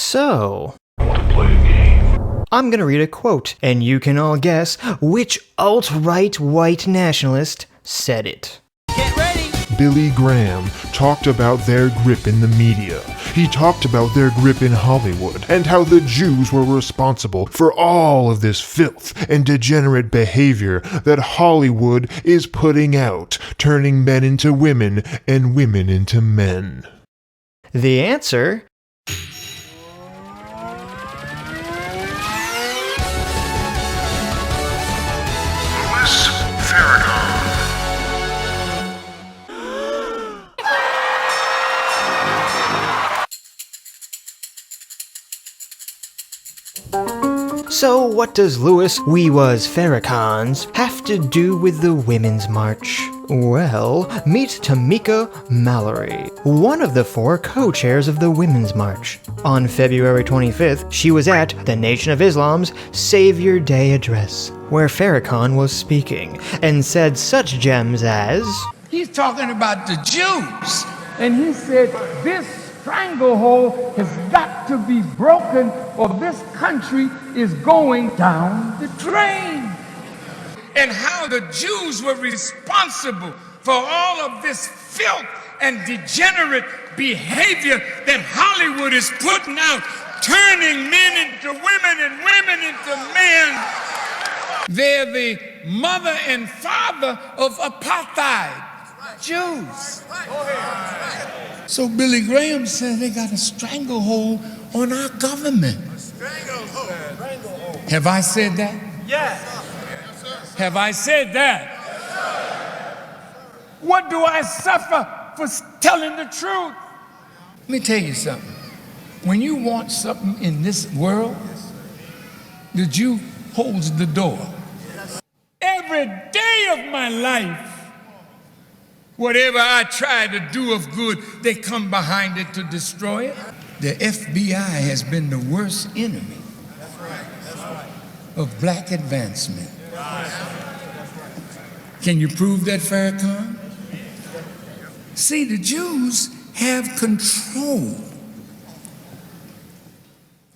So, Play a game. I'm gonna read a quote, and you can all guess which alt-right white nationalist said it. Get ready! Billy Graham talked about their grip in the media. He talked about their grip in Hollywood and how the Jews were responsible for all of this filth and degenerate behavior that Hollywood is putting out, turning men into women and women into men. The answer? Louis Farrakhan. So what does Louis Farrakhan's have to do with the Women's March? Well, meet Tamika Mallory, one of the 4 co-chairs of the Women's March. On February 25th, she was at the Nation of Islam's Savior Day address, where Farrakhan was speaking, and said such gems as, He's talking about the Jews. And he said, this stranglehold has got to be broken or this country is going down the drain. And how the Jews were responsible for all of this filth and degenerate behavior that Hollywood is putting out, turning men into women and women into men. They're the mother and father of apartheid, Jews. So Billy Graham said they got a stranglehold on our government. Have I said that? Yes! Have I said that? What do I suffer for telling the truth? Let me tell you something. When you want something in this world, the Jew holds the door. Every day of my life, whatever I try to do of good, they come behind it to destroy it. The FBI has been the worst enemy of black advancement. Can you prove that, Farrakhan? See, the Jews have control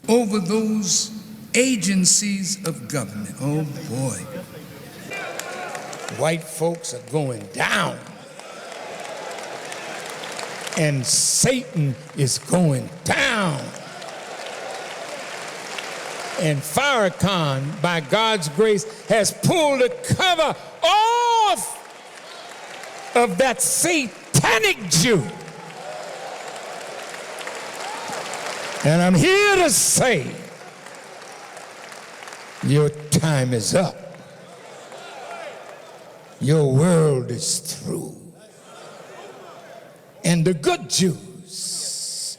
over those agencies of government. Oh boy. White folks are going down. And Satan is going down. And Farrakhan, by God's grace, has pulled the cover off of that satanic Jew. And I'm here to say, your time is up. Your world is through. And the good Jews,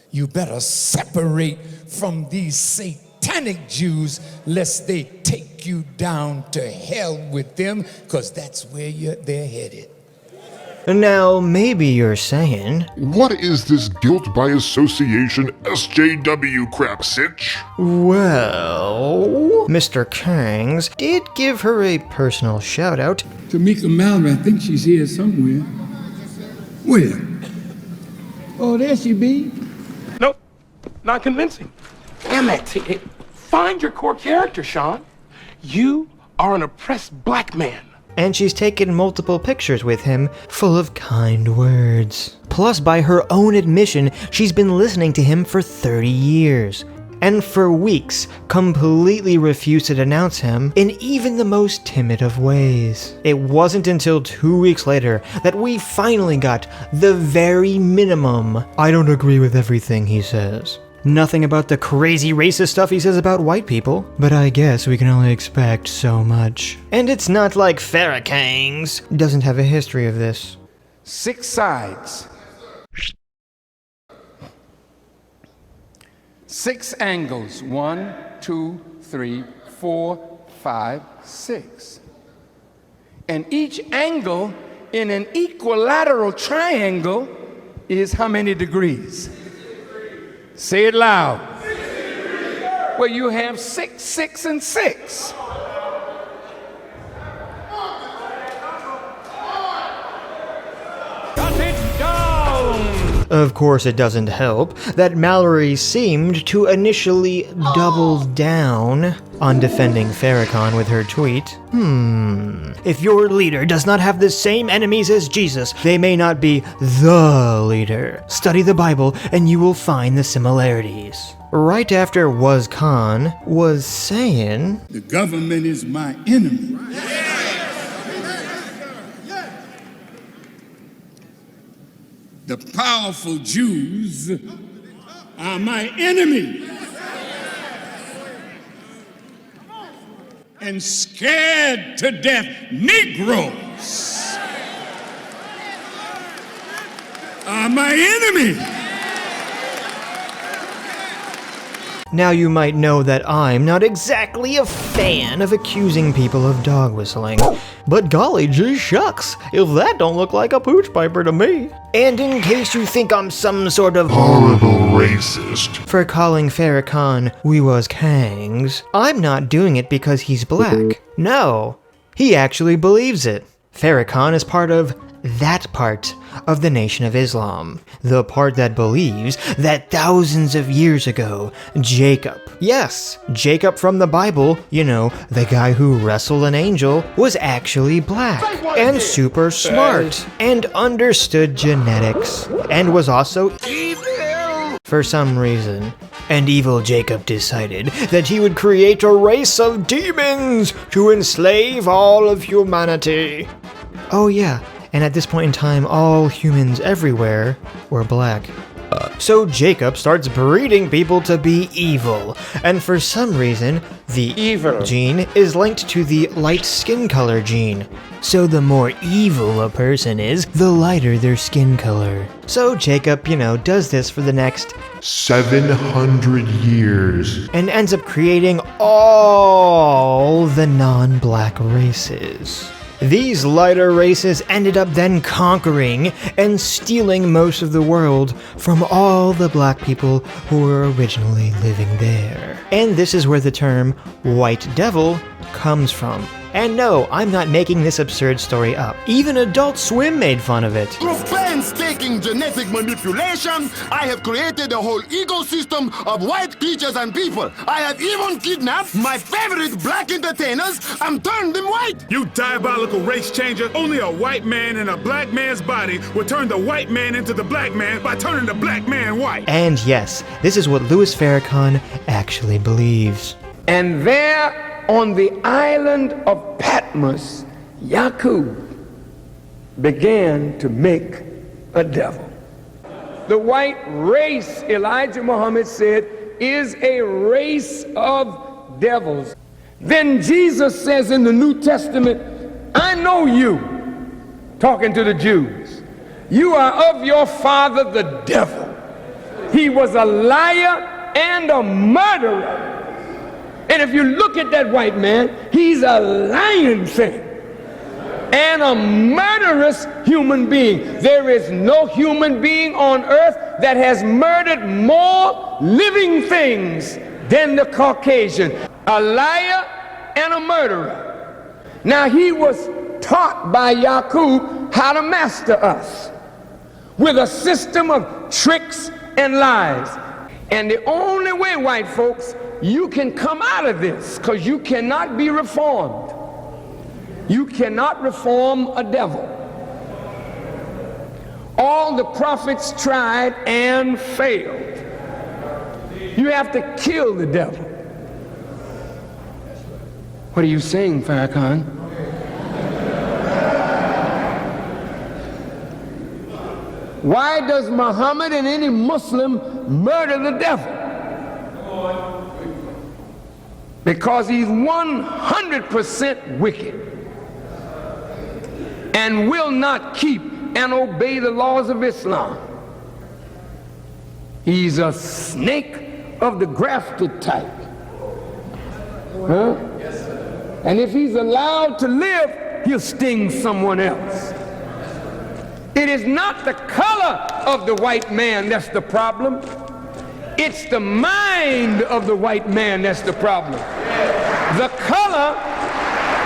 you better separate from these satanic Jews lest they take you down to hell with them, because that's where they're headed. Now, maybe you're saying, What is this guilt by association SJW crap, Sitch? well, Mr. Kangs did give her a personal shout-out. Tamika Mallory, I think she's here somewhere. Where? Oh, there she be. Nope, not convincing. Damn it. Find your core character, Sean. You are an oppressed black man. And she's taken multiple pictures with him, full of kind words. Plus, by her own admission, she's been listening to him for 30 years. And for weeks, completely refused to denounce him in even the most timid of ways. It wasn't until 2 weeks later that we finally got the very minimum, I don't agree with everything he says. Nothing about the crazy racist stuff he says about white people, but I guess we can only expect so much. And it's not like Farrakhan's doesn't have a history of this. 6 sides. 6 angles. 1, 2, 3, 4, 5, 6. And each angle in an equilateral triangle is how many degrees? Say it loud. Well, you have 6, 6, and 6. Cut it down! Of course, it doesn't help that Mallory seemed to initially double down on defending Farrakhan with her tweet. If your leader does not have the same enemies as Jesus, they may not be the leader. Study the Bible and you will find the similarities. Right after Was Khan was saying, The government is my enemy. The powerful Jews are my enemy. And scared to death Negroes are my enemy. Now you might know that I'm not exactly a fan of accusing people of dog whistling, but golly gee shucks, if that don't look like a pooch piper to me. And in case you think I'm some sort of Horrible racist. for calling Farrakhan we was kangs, I'm not doing it because he's black. No, he actually believes it. Farrakhan is part of that part of the Nation of Islam. The part that believes that thousands of years ago, Jacob, yes, Jacob from the Bible, you know, the guy who wrestled an angel, was actually black and super smart and understood genetics and was also evil for some reason. And evil Jacob decided that he would create a race of demons to enslave all of humanity. Oh yeah, and at this point in time, all humans everywhere were black. So Jacob starts breeding people to be evil, and for some reason, the evil gene is linked to the light skin color gene. So the more evil a person is, the lighter their skin color. So Jacob, you know, does this for the next 700 years. and ends up creating all the non-black races. These lighter races ended up then conquering and stealing most of the world from all the black people who were originally living there. And this is where the term white devil comes from. And no, I'm not making this absurd story up. Even Adult Swim made fun of it. Through painstaking genetic manipulation, I have created a whole ecosystem of white creatures and people. I have even kidnapped my favorite black entertainers and turned them white. You diabolical race changer. Only a white man in a black man's body would turn the white man into the black man by turning the black man white. And yes, this is what Louis Farrakhan actually believes. And there on the island of Patmos, Yaqub began to make a devil. The white race, Elijah Muhammad said, is a race of devils. Then Jesus says in the New Testament, I know you, talking to the Jews, you are of your father the devil. He was a liar and a murderer. And if you look at that white man, he's a lying thing and a murderous human being. There is no human being on earth that has murdered more living things than the Caucasian. A liar and a murderer. Now he was taught by Yaqub how to master us with a system of tricks and lies. And the only way, white folks, you can come out of this, because you cannot be reformed. You cannot reform a devil. All the prophets tried and failed. You have to kill the devil. What are you saying, Farrakhan? Why does Muhammad and any Muslim murder the devil? Because he's 100% wicked and will not keep and obey the laws of Islam. He's a snake of the grafted type. Huh? And if he's allowed to live, he'll sting someone else. It is not the color of the white man that's the problem. It's the mind of the white man that's the problem. The color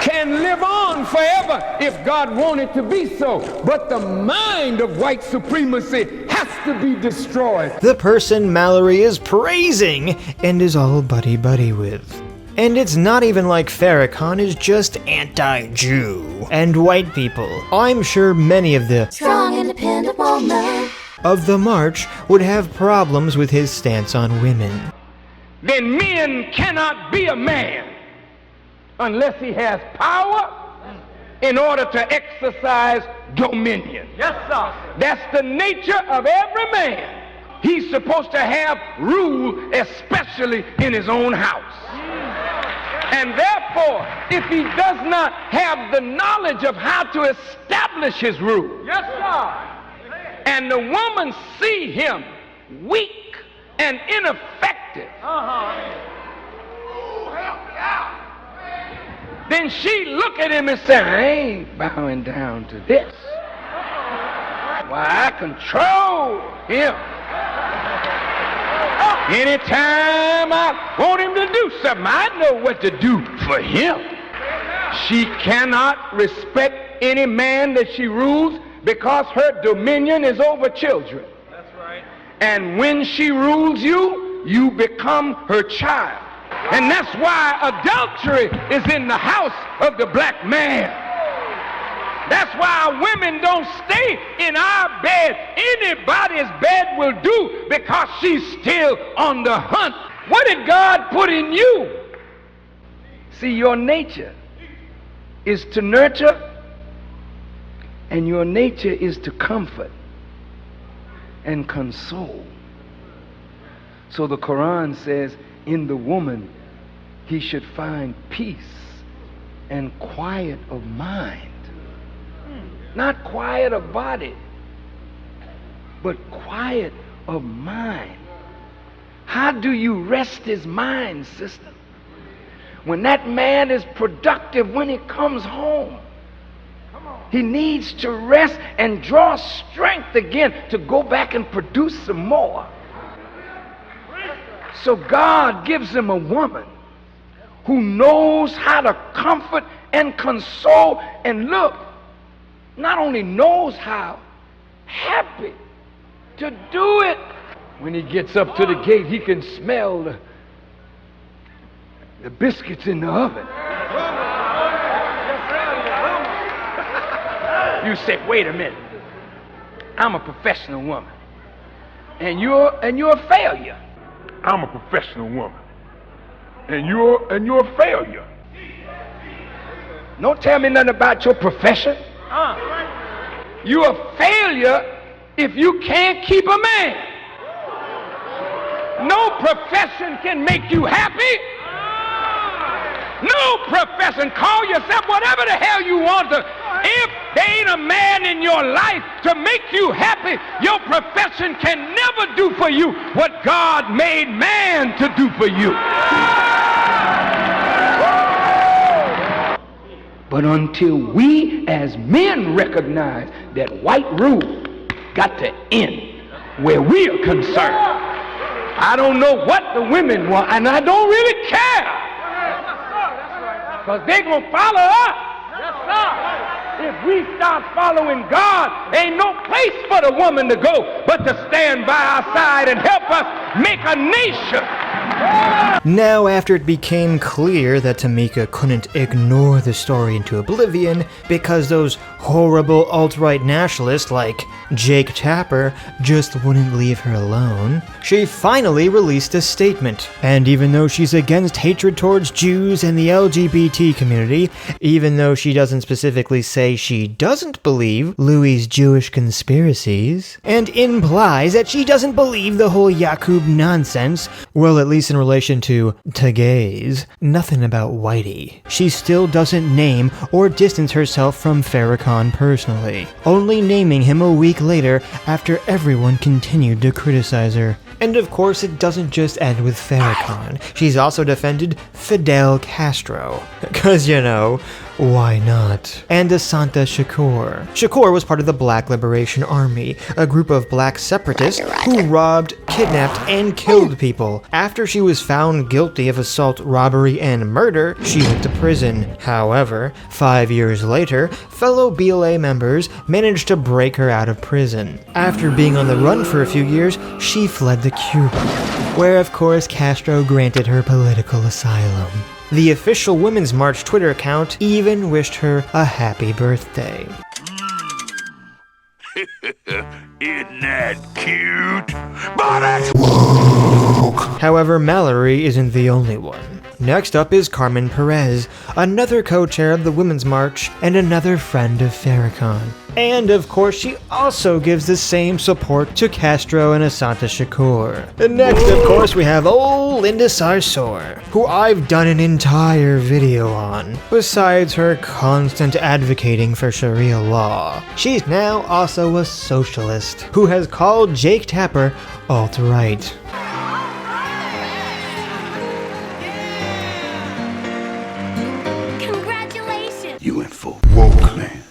can live on forever if God wanted to be so. But the mind of white supremacy has to be destroyed. The person Mallory is praising and is all buddy-buddy with. And it's not even like Farrakhan is just anti-Jew and white people. I'm sure many of the strong, independent woman of the march would have problems with his stance on women. Then men cannot be a man unless he has power in order to exercise dominion. Yes, sir. That's the nature of every man. He's supposed to have rule, especially in his own house. And therefore, if he does not have the knowledge of how to establish his rule, yes, sir, and the woman see him weak and ineffective, then she look at him and say, I ain't bowing down to this. Why, I control him. Anytime I want him to do something, I know what to do for him. She cannot respect any man that she rules because her dominion is over children. That's right. And when she rules you, you become her child. And that's why adultery is in the house of the black man. That's why women don't stay in our bed. Anybody's bed will do because she's still on the hunt. What did God put in you? See, your nature is to nurture, and your nature is to comfort and console. So the Quran says, in the woman, he should find peace and quiet of mind. Not quiet of body, but quiet of mind. How do you rest his mind, sister? When that man is productive when he comes home, he needs to rest and draw strength again to go back and produce some more. So God gives him a woman who knows how to comfort and console, and look, not only knows how, happy to do it. When he gets up to the gate, he can smell the biscuits in the oven. You say, wait a minute, I'm a professional woman, and you're a failure. I'm a professional woman, and you're a failure. Don't tell me nothing about your profession. You're a failure if you can't keep a man. No profession can make you happy. No profession. Call yourself whatever the hell you want to. If there ain't a man in your life to make you happy, your profession can never do for you what God made man to do for you. But until we as men recognize that white rule got to end where we are concerned, I don't know what the women want, and I don't really care. Because they're going to follow us. If we start following God, ain't no place for the woman to go but to stand by our side and help us make a nation. Now, after it became clear that Tamika couldn't ignore the story into oblivion because those horrible alt-right nationalists like Jake Tapper just wouldn't leave her alone, she finally released a statement. And even though she's against hatred towards Jews and the LGBT community, even though she doesn't specifically say she doesn't believe Louis' Jewish conspiracies, and implies that she doesn't believe the whole Yakub nonsense, well, at least in relation to gays, nothing about Whitey. She still doesn't name or distance herself from Farrakhan personally, only naming him a week later after everyone continued to criticize her. And of course, it doesn't just end with Farrakhan. She's also defended Fidel Castro. Because, you know, why not? And Asanta Shakur. Shakur was part of the Black Liberation Army, a group of black separatists who robbed, kidnapped, and killed people. After she was found guilty of assault, robbery, and murder, she went to prison. However, 5 years later, fellow BLA members managed to break her out of prison. After being on the run for a few years, she fled to Cuba, where of course Castro granted her political asylum. The official Women's March Twitter account even wished her a happy birthday. Isn't that cute? But it's However, Mallory isn't the only one. Next up is Carmen Perez, another co-chair of the Women's March and another friend of Farrakhan. And of course, she also gives the same support to Castro and Asanta Shakur. And next, of course, we have old Linda Sarsour, who I've done an entire video on, besides her constant advocating for Sharia law. She's now also a socialist, who has called Jake Tapper alt-right. You went full woke, man.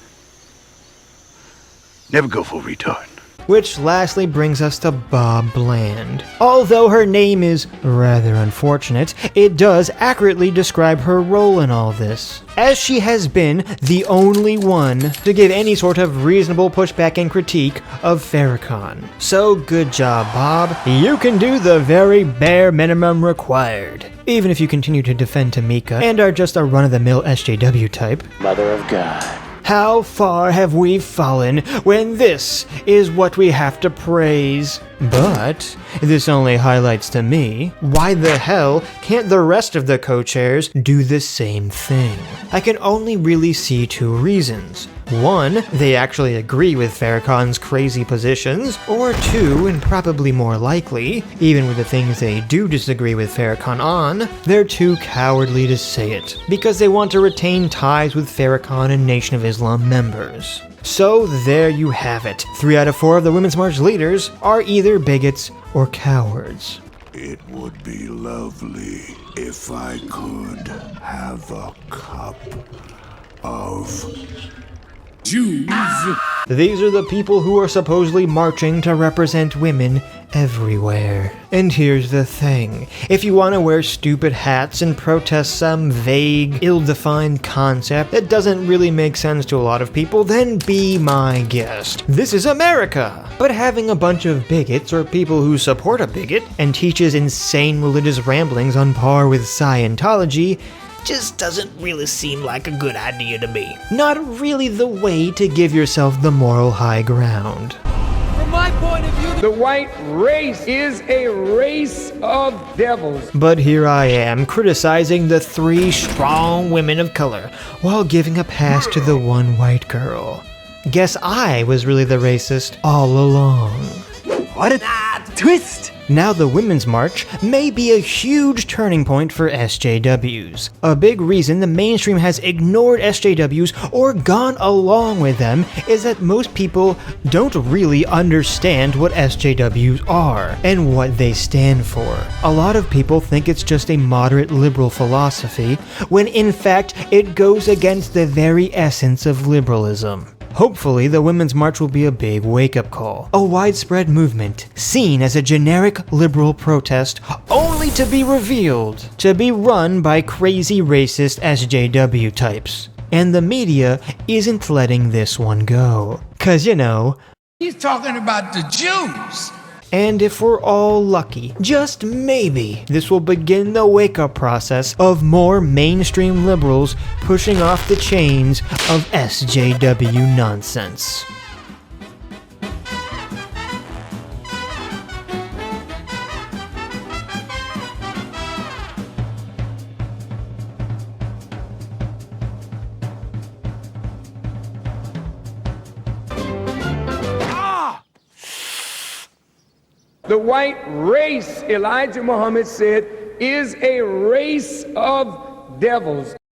Never go full retard. Which lastly brings us to Bob Bland. Although her name is rather unfortunate, it does accurately describe her role in all this, as she has been the only one to give any sort of reasonable pushback and critique of Farrakhan. So good job, Bob. You can do the very bare minimum required, even if you continue to defend Tamika and are just a run-of-the-mill SJW type. Mother of God. How far have we fallen when this is what we have to praise? But this only highlights to me, why the hell can't the rest of the co-chairs do the same thing? I can only really see two reasons. One, they actually agree with Farrakhan's crazy positions, or two, and probably more likely, even with the things they do disagree with Farrakhan on, they're too cowardly to say it, because they want to retain ties with Farrakhan and Nation of Islam members. So there you have it. 3 out of 4 of the Women's March leaders are either bigots or cowards. It would be lovely if I could have a cup of Jews. These are the people who are supposedly marching to represent women everywhere. And here's the thing. If you want to wear stupid hats and protest some vague, ill-defined concept that doesn't really make sense to a lot of people, then be my guest. This is America! But having a bunch of bigots or people who support a bigot and teaches insane religious ramblings on par with Scientology just doesn't really seem like a good idea to me. Not really the way to give yourself the moral high ground. From my point of view, the white race is a race of devils. But here I am, criticizing the 3 strong women of color, while giving a pass to the one white girl. Guess I was really the racist all along. what a twist! Now the Women's March may be a huge turning point for SJWs. A big reason the mainstream has ignored SJWs or gone along with them is that most people don't really understand what SJWs are and what they stand for. A lot of people think it's just a moderate liberal philosophy, when in fact it goes against the very essence of liberalism. Hopefully, the Women's March will be a big wake-up call. A widespread movement, seen as a generic liberal protest, only to be revealed to be run by crazy racist SJW types. And the media isn't letting this one go. 'Cause you know, He's talking about the Jews. and if we're all lucky, just maybe, this will begin the wake-up process of more mainstream liberals pushing off the chains of SJW nonsense. The white race, Elijah Muhammad said, is a race of devils.